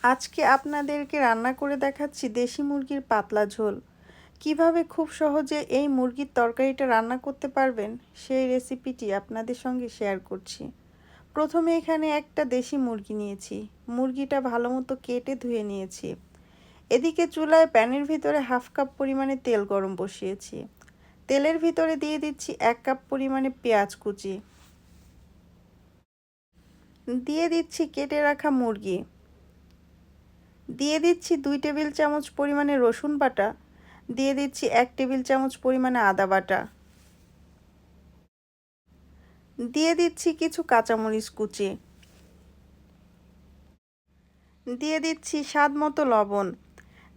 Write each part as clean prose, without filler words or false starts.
আজকে আপনাদেরকে রান্না করে দেখাচ্ছি দেশি মুরগির পাতলা ঝোল। কিভাবে খুব সহজে এই মুরগির তরকারিটা রান্না করতে পারবেন সেই রেসিপিটি আপনাদের সঙ্গে শেয়ার করছি। প্রথমে এখানে একটা দেশি মুরগি নিয়েছি। মুরগিটা ভালো মতো কেটে ধুয়ে নিয়েছি। এদিকে চুলায় প্যানের ভিতরে হাফ কাপ পরিমাণে তেল গরম বসিয়েছি। তেলের ভিতরে দিয়ে দিচ্ছি 1 কাপ পরিমাণে পেঁয়াজ কুচি, দিয়ে দিচ্ছি কেটে রাখা মুরগি, দিয়ে দিচ্ছি 2 টেবিল চামচ পরিমাণে রসুন বাটা, দিয়ে দিচ্ছি 1 টেবিল চামচ পরিমাণে আদা বাটা, দিয়ে দিচ্ছি কিছু কাঁচামরিচ কুচি, দিয়ে দিচ্ছি স্বাদ মতো লবণ,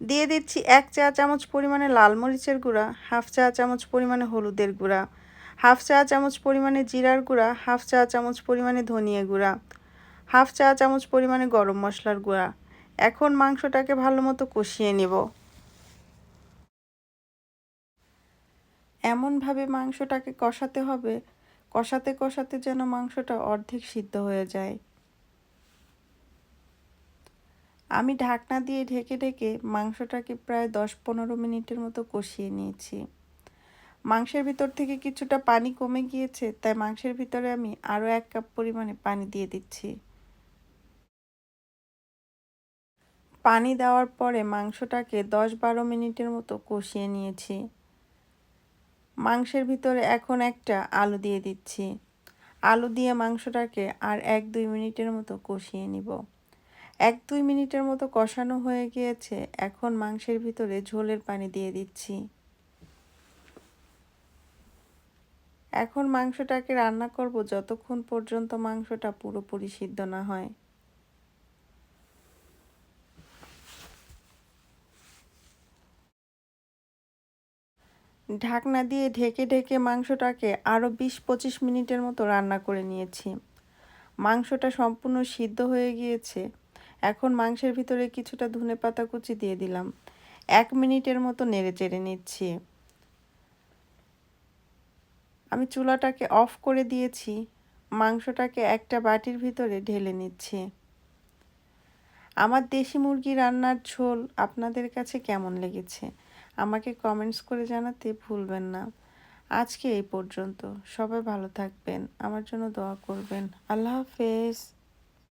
দিয়ে দিচ্ছি 1 চা চামচ পরিমাণে লাল মরিচের গুঁড়া, হাফ চা চামচ পরিমাণে হলুদের গুঁড়া, হাফ চা চামচ পরিমাণে জিরার গুঁড়া, হাফ চা চামচ পরিমাণে ধনিয়া গুঁড়া, হাফ চা চামচ পরিমাণে গরম মশলার গুঁড়া। এখন মাংসটাকে ভালো মতো কষিয়ে নেব। এমনভাবে মাংসটাকে কষাতে হবে, কষাতে কষাতে যেন মাংসটা অর্ধেক সিদ্ধ হয়ে যায়। আমি ঢাকনা দিয়ে ঢেকে ঢেকে মাংসটাকে প্রায় 10-15 মিনিটের মতো কষিয়ে নিয়েছি। মাংসের ভিতর থেকে কিছুটা পানি কমে গিয়েছে, তাই মাংসের ভিতরে আমি আরও 1 কাপ পরিমাণে পানি দিয়ে দিচ্ছি। পানি দেওয়ার পরে মাংসটাকে 10-12 মিনিটের মতো কষিয়ে নিয়েছি। মাংসের ভিতরে এখন একটা আলু দিয়ে দিচ্ছি। আলু দিয়ে মাংসটাকে আর 1-2 মিনিটের মতো কষিয়ে নিব। 1-2 মিনিটের মতো কষানো হয়ে গিয়েছে। এখন মাংসের ভিতরে ঝোলের পানি দিয়ে দিচ্ছি। এখন মাংসটাকে রান্না করব যতক্ষণ পর্যন্ত মাংসটা পুরোপুরি সিদ্ধ না হয়। ঢাকনা দিয়ে ঢেকে ঢেকে মাংসটাকে আরও 20-25 মিনিটের মতো রান্না করে নিয়েছি। মাংসটা সম্পূর্ণ সিদ্ধ হয়ে গিয়েছে। এখন মাংসের ভিতরে কিছুটা ধনেপাতা কুচি দিয়ে দিলাম। 1 মিনিটের মতো নেড়েচেড়ে নিচ্ছি। আমি চুলাটাকে অফ করে দিয়েছি। মাংসটাকে একটা বাটির ভিতরে ঢেলে নিচ্ছি। আমার দেশি মুরগি রান্নার ঝোল আপনাদের কাছে কেমন লেগেছে আমাকে কমেন্টস করে জানাতে ভুলবেন না। আজকে এই পর্যন্ত। সবাই ভালো থাকবেন, আমার জন্য দোয়া করবেন। আল্লাহ হাফেজ।